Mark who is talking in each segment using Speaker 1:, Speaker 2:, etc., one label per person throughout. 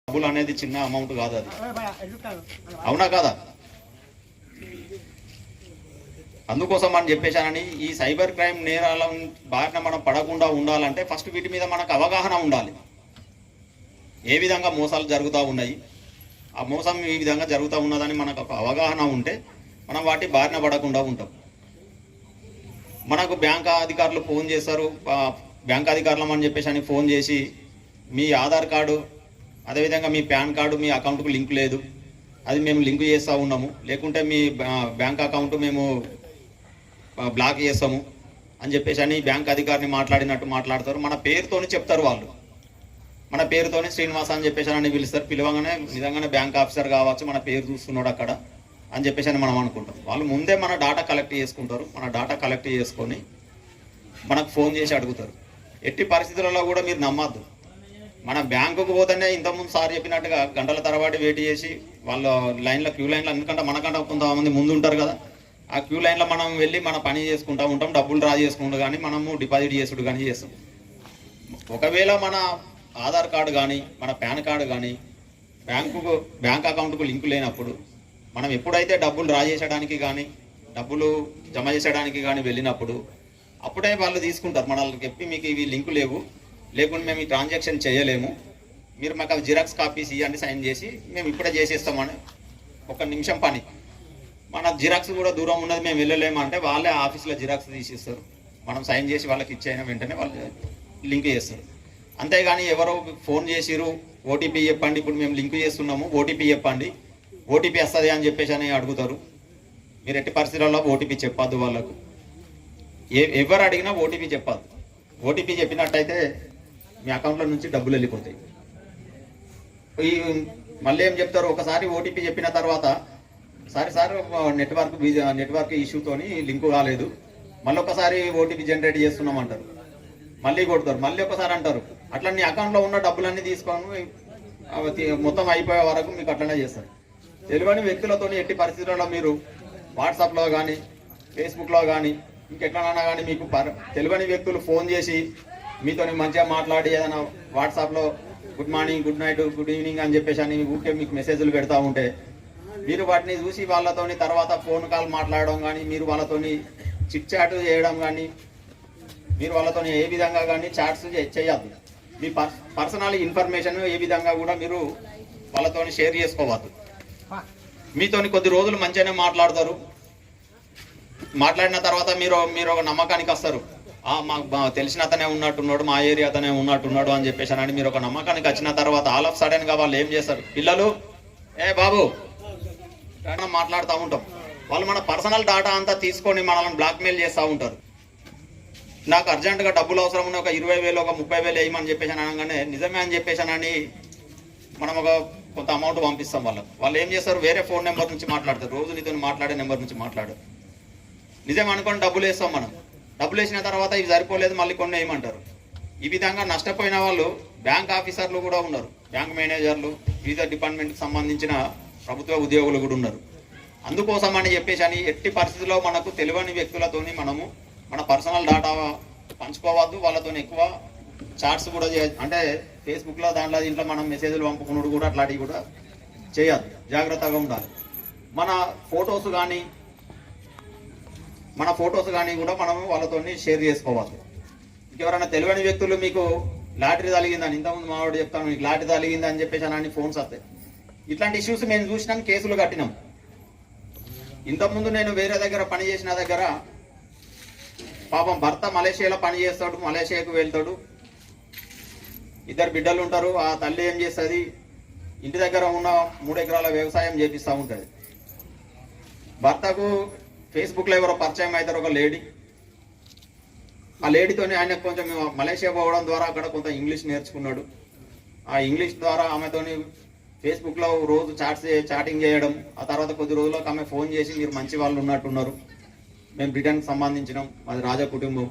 Speaker 1: డబ్బులు అనేది చిన్న అమౌంట్ కాదు, అది అవునా కాదా? అందుకోసం అని చెప్పేశానని ఈ సైబర్ క్రైమ్ నేరాల బారిన మనం పడకుండా ఉండాలంటే ఫస్ట్ వీటి మీద మనకు అవగాహన ఉండాలి. ఏ విధంగా మోసాలు జరుగుతూ ఉన్నాయి, ఆ మోసం ఈ విధంగా జరుగుతూ ఉన్నదని మనకు ఒక అవగాహన ఉంటే మనం వాటి బారిన పడకుండా ఉంటాం. మనకు బ్యాంక్ అధికారులు ఫోన్ చేస్తారు, బ్యాంక్ అధికారులం అని చెప్పేసి అని ఫోన్ చేసి మీ ఆధార్ కార్డు అదేవిధంగా మీ పాన్ కార్డు మీ అకౌంట్కు లింక్ లేదు, అది మేము లింక్ చేస్తూ ఉన్నాము, లేకుంటే మీ బ్యాంక్ అకౌంట్ మేము బ్లాక్ చేస్తాము అని చెప్పేసి అని బ్యాంక్ అధికారిని మాట్లాడినట్టు మాట్లాడతారు. మన పేరుతోని చెప్తారు వాళ్ళు, మన పేరుతోనే శ్రీనివాస అని చెప్పేసి అని పిలుస్తారు. పిలవగానే నిజంగానే బ్యాంక్ ఆఫీసర్ కావచ్చు, మన పేరు చూస్తున్నాడు అక్కడ అని చెప్పేసి అని మనం అనుకుంటాం. వాళ్ళు ముందే మన డాటా కలెక్ట్ చేసుకుంటారు. మన డాటా కలెక్ట్ చేసుకొని మనకు ఫోన్ చేసి అడుగుతారు. ఎట్టి పరిస్థితులలో కూడా మీరు నమ్మద్దు. మన బ్యాంకుకు పోతేనే ఇంతకుముందు సార్ చెప్పినట్టుగా గంటల తరబడి వెయిట్ చేసి వాళ్ళ లైన్లో క్యూ లైన్లో, ఎందుకంటే మనకంటే కొంతమంది ముందు ఉంటారు కదా, ఆ క్యూ లైన్లో మనం వెళ్ళి మన పని చేసుకుంటూ ఉంటాం, డబ్బులు డ్రా చేసుకుంటూ కానీ మనము డిపాజిట్ చేసుడు కానీ చేస్తాం. ఒకవేళ మన ఆధార్ కార్డు కానీ మన పాన్ కార్డు కానీ బ్యాంక్ అకౌంట్కు లింక్ లేనప్పుడు మనం ఎప్పుడైతే డబ్బులు డ్రా చేసడానికి కానీ డబ్బులు జమ చేసడానికి కానీ వెళ్ళినప్పుడు అప్పుడే వాళ్ళు తీసుకుంటారు. మనల్ని చెప్పి మీకు ఇవి లింకు లేవు, లేకుండా మేము ఈ ట్రాన్సాక్షన్ చేయలేము, మీరు మాకు అవి జిరాక్స్ కాపీస్ ఇవ్వండి సైన్ చేసి మేము ఇప్పుడే చేసేస్తామని. ఒక నిమిషం పని, మన జిరాక్స్ కూడా దూరం ఉన్నది మేము వెళ్ళలేము అంటే వాళ్ళే ఆఫీస్లో జిరాక్స్ తీసిస్తారు. మనం సైన్ చేసి వాళ్ళకి ఇచ్చేయిన వెంటనే వాళ్ళు లింక్ చేస్తారు. అంతేగాని ఎవరో ఫోన్ చేసిరు ఓటీపీ చెప్పండి, ఇప్పుడు మేము లింక్ చేస్తున్నాము ఓటీపీ చెప్పండి, ఓటీపీ వస్తుంది అని చెప్పేసి అని అడుగుతారు. మీరు ఎట్టి పరిస్థితుల్లో ఓటీపీ చెప్పద్దు వాళ్ళకు. ఎవరు అడిగినా ఓటీపీ చెప్పద్దు. ఓటీపీ చెప్పినట్టయితే మీ అకౌంట్లో నుంచి డబ్బులు వెళ్ళిపోతాయి. మళ్ళీ ఏం చెప్తారు, ఒకసారి ఓటీపీ చెప్పిన తర్వాత సార్ నెట్వర్క్ ఇష్యూతోని లింకు కాలేదు, మళ్ళీ ఒకసారి ఓటీపీ జనరేట్ చేస్తున్నాం అంటారు. మళ్ళీ కొడతారు, మళ్ళీ ఒకసారి అంటారు. అట్లా నీ అకౌంట్లో ఉన్న డబ్బులన్నీ తీసుకొని మొత్తం అయిపోయే వరకు మీకు అట్లనే చేస్తారు. తెలియని వ్యక్తులతో ఎట్టి పరిస్థితుల్లో మీరు వాట్సాప్లో కానీ ఫేస్బుక్లో కానీ ఇంకెట్లన్నా కానీ మీకు తెలియని వ్యక్తులు ఫోన్ చేసి మీతో మంచిగా మాట్లాడి ఏదైనా వాట్సాప్లో good morning, good night, good evening అని చెప్పేసి అని ఊరికే మీకు మెసేజ్లు పెడతా ఉంటే మీరు వాటిని చూసి వాళ్ళతోని తర్వాత ఫోన్ కాల్ మాట్లాడడం కానీ, మీరు వాళ్ళతోని చిట్ చాట్ చేయడం కానీ, మీరు వాళ్ళతోని ఏ విధంగా కానీ చాట్స్ చేయొద్దు. మీ పర్సనల్ ఇన్ఫర్మేషన్ ఏ విధంగా కూడా మీరు వాళ్ళతోని షేర్ చేసుకోవద్దు. మీతోని కొద్ది రోజులు మంచిగానే మాట్లాడతారు, మాట్లాడిన తర్వాత మీరు ఒక నమ్మకానికి వస్తారు. మాకు తెలిసిన అతనే ఉన్నట్టున్నాడు, మా ఏరియా అతనే ఉన్నట్టున్నాడు అని చెప్పేసి అని మీరు ఒక నమ్మకానికి వచ్చిన తర్వాత ఆల్ ఆఫ్ సడన్గా వాళ్ళు ఏం చేస్తారు, పిల్లలు ఏ బాబు మాట్లాడుతూ ఉంటాం. వాళ్ళు మన పర్సనల్ డాటా అంతా తీసుకొని మనల్ని బ్లాక్మెయిల్ చేస్తూ ఉంటారు. నాకు అర్జెంటుగా డబ్బులు అవసరం ఉన్న ఒక 20,000 ఒక 30,000 వేయమని చెప్పేసి అనగానే నిజమే అని చెప్పేసి అని మనం ఒక కొంత అమౌంట్ పంపిస్తాం వాళ్ళకి. వాళ్ళు ఏం చేస్తారు, వేరే ఫోన్ నెంబర్ నుంచి మాట్లాడతారు, రోజు నీతో మాట్లాడే నెంబర్ నుంచి మాట్లాడారు. నిజం అనుకోని డబ్బులు వేస్తాం మనం. డబ్బులు వేసిన తర్వాత ఇవి సరిపోలేదు మళ్ళీ కొన్ని వేయమంటారు. ఈ విధంగా నష్టపోయిన వాళ్ళు బ్యాంక్ ఆఫీసర్లు కూడా ఉన్నారు, బ్యాంక్ మేనేజర్లు, వివిధ డిపార్ట్మెంట్కి సంబంధించిన ప్రభుత్వ ఉద్యోగులు కూడా ఉన్నారు. అందుకోసం అని చెప్పేసి అని ఎట్టి పరిస్థితుల్లో మనకు తెలియని వ్యక్తులతోని మనము మన పర్సనల్ డాటా పంచుకోవద్దు. వాళ్ళతో ఎక్కువ చాట్స్ కూడా అంటే ఫేస్బుక్లో దీంట్లో మనం మెసేజ్లు పంపుకున్నాడు కూడా అట్లాంటివి కూడా చేయద్దు. జాగ్రత్తగా ఉండాలి. మన ఫొటోస్ కానీ కూడా మనము వాళ్ళతో షేర్ చేసుకోవద్దు. ఇంకెవరైనా తెలియని వ్యక్తులు మీకు లాటరీ తగిలిందని, ఇంతకుముందు మావాడు చెప్తాను మీకు లాటరీ తగిలింది అని చెప్పేసి అని ఫోన్స్ వస్తాయి. ఇట్లాంటి ఇష్యూస్ మేము చూసినాం, కేసులు కట్టినాం. ఇంతకుముందు నేను వేరే దగ్గర పని చేసిన దగ్గర పాపం భర్త మలేషియాలో పని చేస్తాడు, మలేషియాకు వెళ్తాడు, 2 బిడ్డలు ఉంటారు. ఆ తల్లి ఏం చేస్తుంది, ఇంటి దగ్గర ఉన్న 3 ఎకరాల వ్యవసాయం చేపిస్తూ ఉంటుంది. భర్తకు ఫేస్బుక్లో ఎవరో పరిచయం అవుతారు ఒక లేడీ. ఆ లేడీతోనే ఆయన కొంచెం మలేషియా పోవడం ద్వారా అక్కడ కొంత ఇంగ్లీష్ నేర్చుకున్నాడు. ఆ ఇంగ్లీష్ ద్వారా ఆమెతోని ఫేస్బుక్లో రోజు చాటింగ్ చేయడం. ఆ తర్వాత కొద్ది రోజులకు ఆమె ఫోన్ చేసి మీరు మంచి వాళ్ళు ఉన్నట్టున్నారు, మేము బ్రిటన్కి సంబంధించినాం, మాది రాజా కుటుంబం,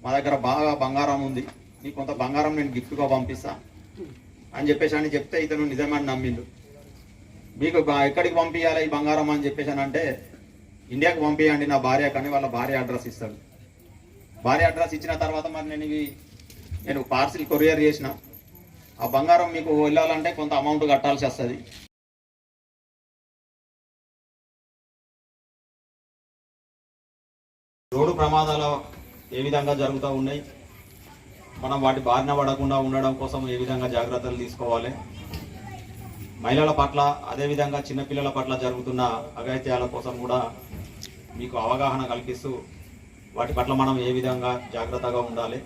Speaker 1: మా దగ్గర బాగా బంగారం ఉంది, నీకు కొంత బంగారం నేను గిఫ్ట్గా పంపిస్తా అని చెప్పేసి అని చెప్తే ఇతను నిజమని నమ్మిండు. మీకు ఎక్కడికి పంపించాలి ఈ బంగారం అని చెప్పేసి అంటే ఇండియాకి పంపించండి నా భార్య కానీ వాళ్ళ భార్య అడ్రస్ ఇస్తాడు. భార్య అడ్రస్ ఇచ్చిన తర్వాత మరి నేను పార్సిల్ కొరియర్ చేసిన ఆ బంగారం మీకు వెళ్ళాలంటే కొంత అమౌంట్ కట్టాల్సి వస్తుంది. రోడ్డు ప్రమాదాలు ఏ విధంగా జరుగుతూ ఉన్నాయి, మనం వాటి బారిన పడకుండా ఉండడం కోసం ఏ విధంగా జాగ్రత్తలు తీసుకోవాలి, మహిళల పట్ల అదేవిధంగా చిన్నపిల్లల పట్ల జరుగుతున్న అఘాయిత్యాల కోసం కూడా మీకు అవగాహన కల్పిస్తూ వాటి పట్ల మనం ఏ విధంగా జాగ్రత్తగా ఉండాలి,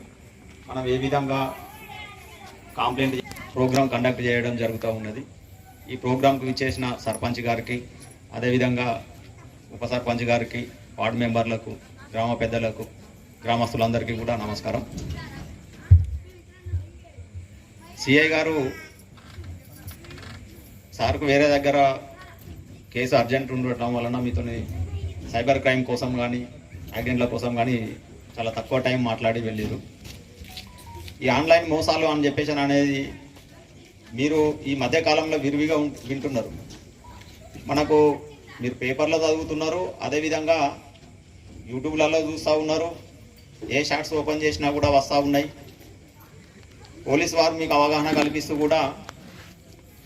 Speaker 1: మనం ఏ విధంగా కంప్లైంట్ ప్రోగ్రాం కండక్ట్ చేయడం జరుగుతూ ఉన్నది. ఈ ప్రోగ్రాంకు ఇచ్చేసిన సర్పంచ్ గారికి, అదేవిధంగా ఉప సర్పంచ్ గారికి, వార్డు మెంబర్లకు, గ్రామ పెద్దలకు, గ్రామస్తులందరికీ కూడా నమస్కారం. సిఐ గారు సార్కు వేరే దగ్గర కేసు అర్జెంట్ ఉండటం వలన మీతో సైబర్ క్రైమ్ కోసం కానీ యాక్సిడెంట్ల కోసం కానీ చాలా తక్కువ టైం మాట్లాడి వెళ్ళారు. ఈ ఆన్లైన్ మోసాలు అని చెప్పేసి అనేది మీరు ఈ మధ్యకాలంలో విరివిగా వింటున్నారు. మనకు మీరు పేపర్లో చదువుతున్నారు, అదేవిధంగా యూట్యూబ్లలో చూస్తూ ఉన్నారు, ఏ షార్ట్స్ ఓపెన్ చేసినా కూడా వస్తూ ఉన్నాయి. పోలీస్ వారు మీకు అవగాహన కల్పిస్తూ కూడా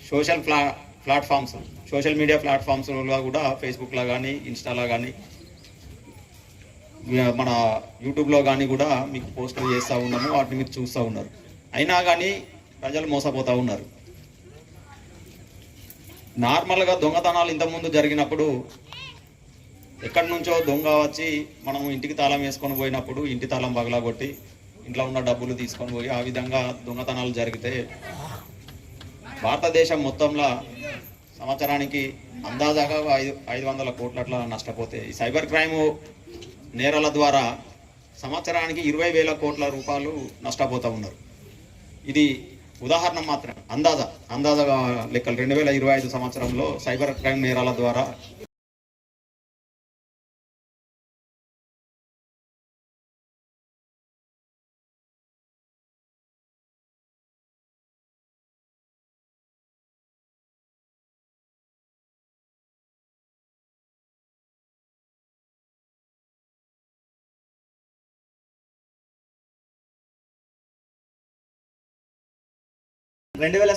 Speaker 1: సోషల్ ప్లాట్ఫామ్స్, సోషల్ మీడియా ప్లాట్ఫామ్స్లో కూడా ఫేస్బుక్లో కానీ, ఇన్స్టాలో కానీ, మన యూట్యూబ్లో కానీ కూడా మీకు పోస్టులు చేస్తూ ఉన్నాము. వాటిని మీరు చూస్తూ ఉన్నారు. అయినా కానీ ప్రజలు మోసపోతూ ఉన్నారు. నార్మల్గా దొంగతనాలు ఇంతకుముందు జరిగినప్పుడు ఎక్కడి నుంచో దొంగ వచ్చి మనం ఇంటికి తాళం వేసుకొని పోయినప్పుడు ఇంటి తాళం పగలగొట్టి ఇంట్లో ఉన్న డబ్బులు తీసుకొని పోయి ఆ విధంగా దొంగతనాలు జరిగితే భారతదేశం మొత్తంలో సంవత్సరానికి అందాజాగా 500 కోట్ల అట్లా నష్టపోతే ఈ సైబర్ క్రైమ్ నేరాల ద్వారా సంవత్సరానికి 20,000 కోట్ల రూపాయలు నష్టపోతూ ఉన్నారు. ఇది ఉదాహరణ మాత్రం, అందాజగా లెక్కలు. 2025 సంవత్సరంలో సైబర్ క్రైమ్ నేరాల ద్వారా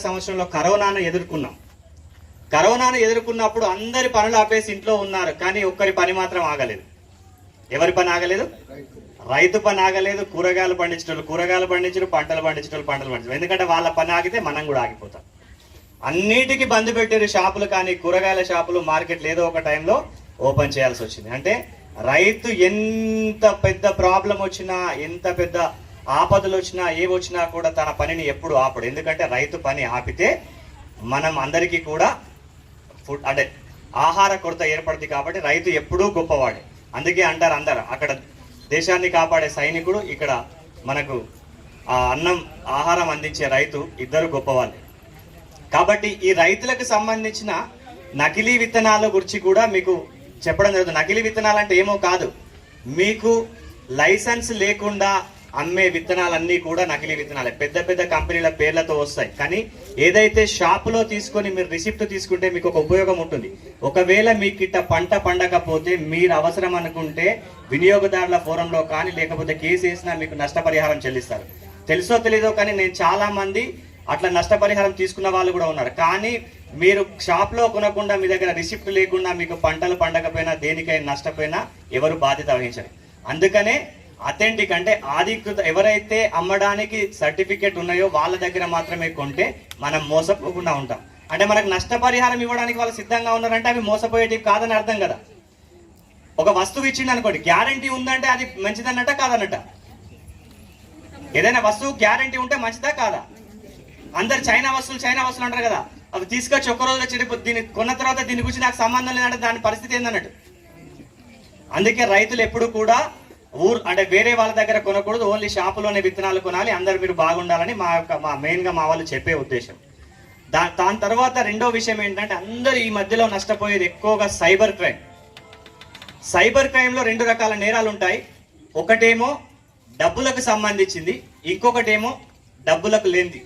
Speaker 2: సంవత్సరంలో కరోనాను ఎదుర్కొన్నాం. కరోనాను ఎదుర్కొన్నప్పుడు అందరి పనులు ఆపేసి ఇంట్లో ఉన్నారు, కానీ ఒక్కరి పని మాత్రం ఆగలేదు. ఎవరి పని ఆగలేదు? రైతు పని ఆగలేదు. కూరగాయలు పండించడం కూరగాయలు పండించరు, పంటలు పండించడం పంటలు పండించడం. ఎందుకంటే వాళ్ళ పని ఆగితే మనం కూడా ఆగిపోతాం. అన్నిటికీ బంద్ పెట్టారు షాపులు, కానీ కూరగాయల షాపులు, మార్కెట్లు ఏదో ఒక టైంలో ఓపెన్ చేయాల్సి వచ్చింది. అంటే రైతు ఎంత పెద్ద ప్రాబ్లం వచ్చినా, ఎంత పెద్ద ఆపదలు వచ్చినా, ఏవి వచ్చినా కూడా తన పనిని ఎప్పుడు ఆపడు. ఎందుకంటే రైతు పని ఆపితే మనం అందరికీ కూడా ఫుడ్ అంటే ఆహార కొరత ఏర్పడుతుంది. కాబట్టి రైతు ఎప్పుడూ గొప్పవాడే. అందుకే అంటారు అందరు, అక్కడ దేశాన్ని కాపాడే సైనికుడు, ఇక్కడ మనకు అన్నం ఆహారం అందించే రైతు, ఇద్దరు గొప్పవాళ్ళే. కాబట్టి ఈ రైతులకు సంబంధించిన నకిలీ విత్తనాల గురించి కూడా మీకు చెప్పడం జరుగుతుంది. నకిలీ విత్తనాలు అంటే ఏమో కాదు, మీకు లైసెన్స్ లేకుండా అమ్మే విత్తనాలన్నీ కూడా నకిలీ విత్తనాలే. పెద్ద పెద్ద కంపెనీల పేర్లతో వస్తాయి, కానీ ఏదైతే షాపులో తీసుకొని మీరు రిసిప్ట్ తీసుకుంటే మీకు ఒక ఉపయోగం ఉంటుంది. ఒకవేళ మీకు ఇట్ట పంట పండకపోతే మీరు అవసరం అనుకుంటే వినియోగదారుల ఫోరంలో కానీ లేకపోతే కేసు వేసినా మీకు నష్టపరిహారం చెల్లిస్తారు. తెలుసో తెలీదో కానీ నేను చాలా మంది అట్లా నష్టపరిహారం తీసుకున్న వాళ్ళు కూడా ఉన్నారు. కానీ మీరు షాప్లో కొనకుండా, మీ దగ్గర రిసిప్ట్ లేకుండా మీకు పంటలు పండకపోయినా, దేనికైనా నష్టపోయినా ఎవరు బాధ్యత వహించరు. అందుకనే అథెంటిక్ అంటే ఆధికృత ఎవరైతే అమ్మడానికి సర్టిఫికేట్ ఉన్నాయో వాళ్ళ దగ్గర మాత్రమే కొంటే మనం మోసపోకుండా ఉంటాం. అంటే మనకు నష్టపరిహారం ఇవ్వడానికి వాళ్ళు సిద్ధంగా ఉన్నారంటే అవి మోసపోయేటివి కాదని అర్థం కదా. ఒక వస్తువు ఇచ్చింది అనుకోండి, గ్యారంటీ ఉందంటే అది మంచిదన్నట్ట కాదన్నట్ట? ఏదైనా వస్తువు గ్యారంటీ ఉంటే మంచిదా కాదా? అందరు చైనా వస్తువులు అంటారు కదా, అవి తీసుకొచ్చి ఒక్క రోజులో చెడిపోతుంది. దీన్ని కొన్న తర్వాత దీని గురించి నాకు సంబంధం లేదంటే దాని పరిస్థితి ఏందన్నట్టు. అందుకే రైతులు ఎప్పుడు కూడా అంటే వేరే వాళ్ళ దగ్గర కొనకూడదు, ఓన్లీ షాపులోనే విత్తనాలు కొనాలి, అందరు మీరు బాగుండాలని మా మెయిన్గా మా వాళ్ళు చెప్పే ఉద్దేశం. దాని తర్వాత రెండో విషయం ఏంటంటే అందరు ఈ మధ్యలో నష్టపోయేది ఎక్కువగా సైబర్ క్రైమ్. సైబర్ క్రైమ్లో 2 రకాల నేరాలు ఉంటాయి. ఒకటేమో డబ్బులకు సంబంధించింది, ఇంకొకటేమో డబ్బులకు లేనిది.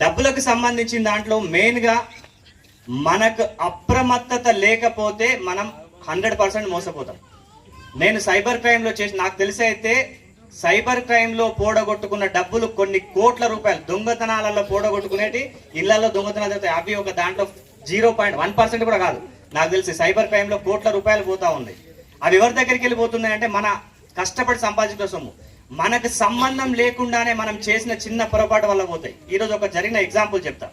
Speaker 2: డబ్బులకు సంబంధించిన దాంట్లో మెయిన్గా మనకు అప్రమత్తత లేకపోతే మనం 100% మోసపోతాం. నేను సైబర్ క్రైమ్లో చేసి నాకు తెలిసి అయితే సైబర్ క్రైమ్ లో పోడగొట్టుకున్న డబ్బులు కొన్ని కోట్ల రూపాయలు దొంగతనాలలో పోడగొట్టుకునేటి ఇళ్లలో దొంగతనాలు జరుగుతాయి. అవి ఒక దాంట్లో 0.1% కూడా కాదు. నాకు తెలిసి సైబర్ క్రైమ్ లో కోట్ల రూపాయలు పోతా ఉంది. అవి ఎవరి దగ్గరికి వెళ్ళిపోతున్నాయంటే మన కష్టపడి సంపాదించిన సొమ్ము. మనకు సంబంధం లేకుండానే మనం చేసిన చిన్న పొరపాటు వల్ల పోతాయి. ఈరోజు ఒక జరిగిన ఎగ్జాంపుల్ చెప్తా.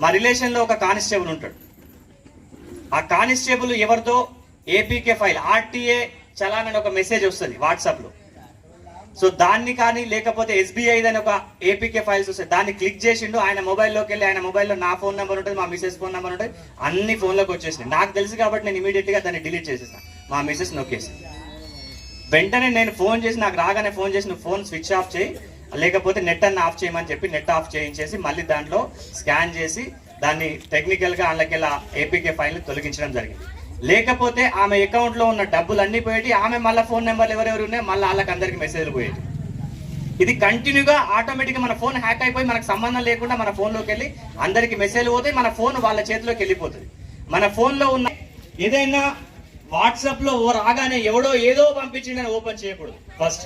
Speaker 2: మా రిలేషన్ లో ఒక కానిస్టేబుల్ ఉంటాడు. ఆ కానిస్టేబుల్ ఎవరితో ఏపీకే ఫైల్ ఆర్టీఏ చలాన్ అని ఒక మెసేజ్ వస్తుంది వాట్సాప్ లో. సో దాన్ని కానీ లేకపోతే ఎస్బీఐ అని ఒక ఏపీకే ఫైల్స్ వస్తాయి. దాన్ని క్లిక్ చేసిండు. ఆయన మొబైల్లోకి వెళ్ళి ఆయన మొబైల్లో నా ఫోన్ నెంబర్ ఉంటుంది, మా మిసెస్ ఫోన్ నెంబర్ ఉంటుంది, అన్ని ఫోన్లోకి వచ్చేసినాయి. నాకు తెలుసు కాబట్టి నేను ఇమీడియట్ గా దాన్ని డిలీట్ చేసేసాను. మా మిసెస్ నొక్కేసి వెంటనే నేను ఫోన్ చేసి, నాకు రాగానే ఫోన్ చేసి నువ్వు ఫోన్ స్విచ్ ఆఫ్ చేయి, లేకపోతే నెట్ అన్న ఆఫ్ చేయమని చెప్పి నెట్ ఆఫ్ చేయించేసి మళ్ళీ దాంట్లో స్కాన్ చేసి దాన్ని టెక్నికల్ గా అందులోకెళ్ళి ఏపీకే ఫైల్ తొలగించడం జరిగింది. లేకపోతే ఆమె అకౌంట్ లో ఉన్న డబ్బులు అన్ని పోయేటి, ఆమె మళ్ళీ ఫోన్ నెంబర్లు ఎవరెవరు ఉన్నాయి మళ్ళీ వాళ్ళకి అందరికి మెసేజ్లు పోయేది. ఇది కంటిన్యూగా ఆటోమేటిక్గా మన ఫోన్ హ్యాక్ అయిపోయి మనకు సంబంధం లేకుండా మన ఫోన్లోకి వెళ్ళి అందరికి మెసేజ్లు పోతాయి. మన ఫోన్ వాళ్ళ చేతిలోకి వెళ్ళిపోతుంది. మన ఫోన్లో ఉన్న ఏదైనా వాట్సాప్ లో రాగానే ఎవడో ఏదో పంపించిందని ఓపెన్ చేయకూడదు. ఫస్ట్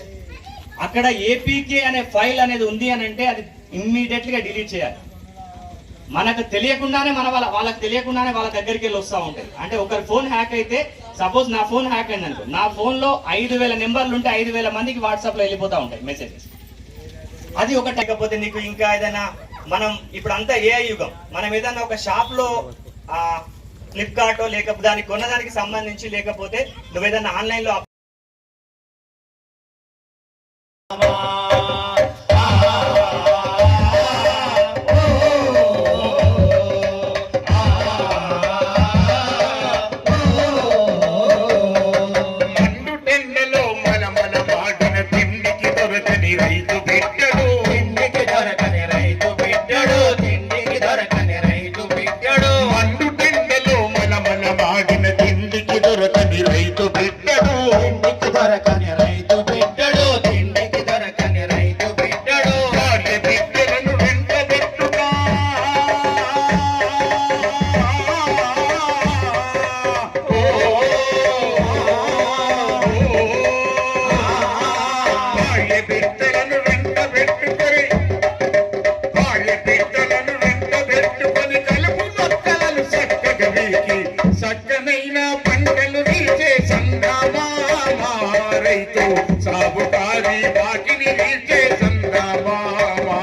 Speaker 2: అక్కడ ఏపీకే అనే ఫైల్ అనేది ఉంది అని అంటే అది ఇమ్మీడియట్గా డిలీట్ చేయాలి. మనకు తెలియకుండానే వాళ్ళకి తెలియకుండానే వాళ్ళ దగ్గరికి వెళ్ళి వస్తూ ఉంటాయి. అంటే ఒకరి ఫోన్ హ్యాక్ అయితే, సపోజ్ నా ఫోన్ హ్యాక్ అయింది అనుకో, నా ఫోన్లో 5,000 నెంబర్లు ఉంటే 5,000 మందికి వాట్సాప్లో వెళ్ళిపోతూ ఉంటాయి మెసేజెస్. అది ఒకటి. లేకపోతే నీకు ఇంకా ఏదైనా, మనం ఇప్పుడు అంతా ఏఐ యుగం, మనం ఏదైనా ఒక షాప్లో ఫ్లిప్కార్టో లేకపోతే దానికి కొన్నదానికి సంబంధించి, లేకపోతే నువ్వు ఏదైనా ఆన్లైన్లో
Speaker 3: సాబుకారి వాకిని వీర్చే సంద్రమామా,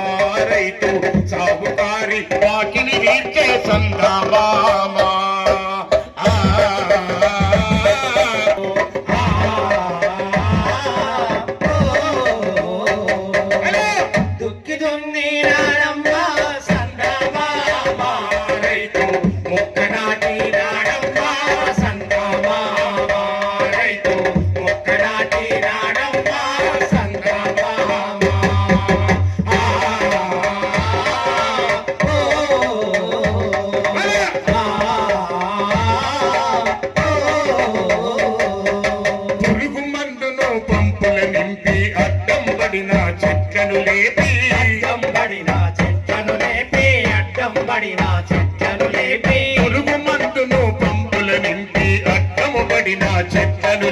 Speaker 3: రైతు సాబుకారి వాకిని వీర్చే సంద్రమామా. దుక్కి దున్ని రాడమ్మా సంద్రమామా, రైతు మొక్క నాటి రాడమ్మా సంద్రమామా, రైతు మొక్క నాటి రాడమ్మా సంద్రమామా. పురుగు మందును పంపుల నింపి అడ్డం పడిన చెట్లను లేపి, అడ్డం పడిన చెట్లను లేపి, అడ్డం పడిన చెట్లను లేపి, పురుగు మందును పంపుల నింపి అడ్డం పడిన చెట్లను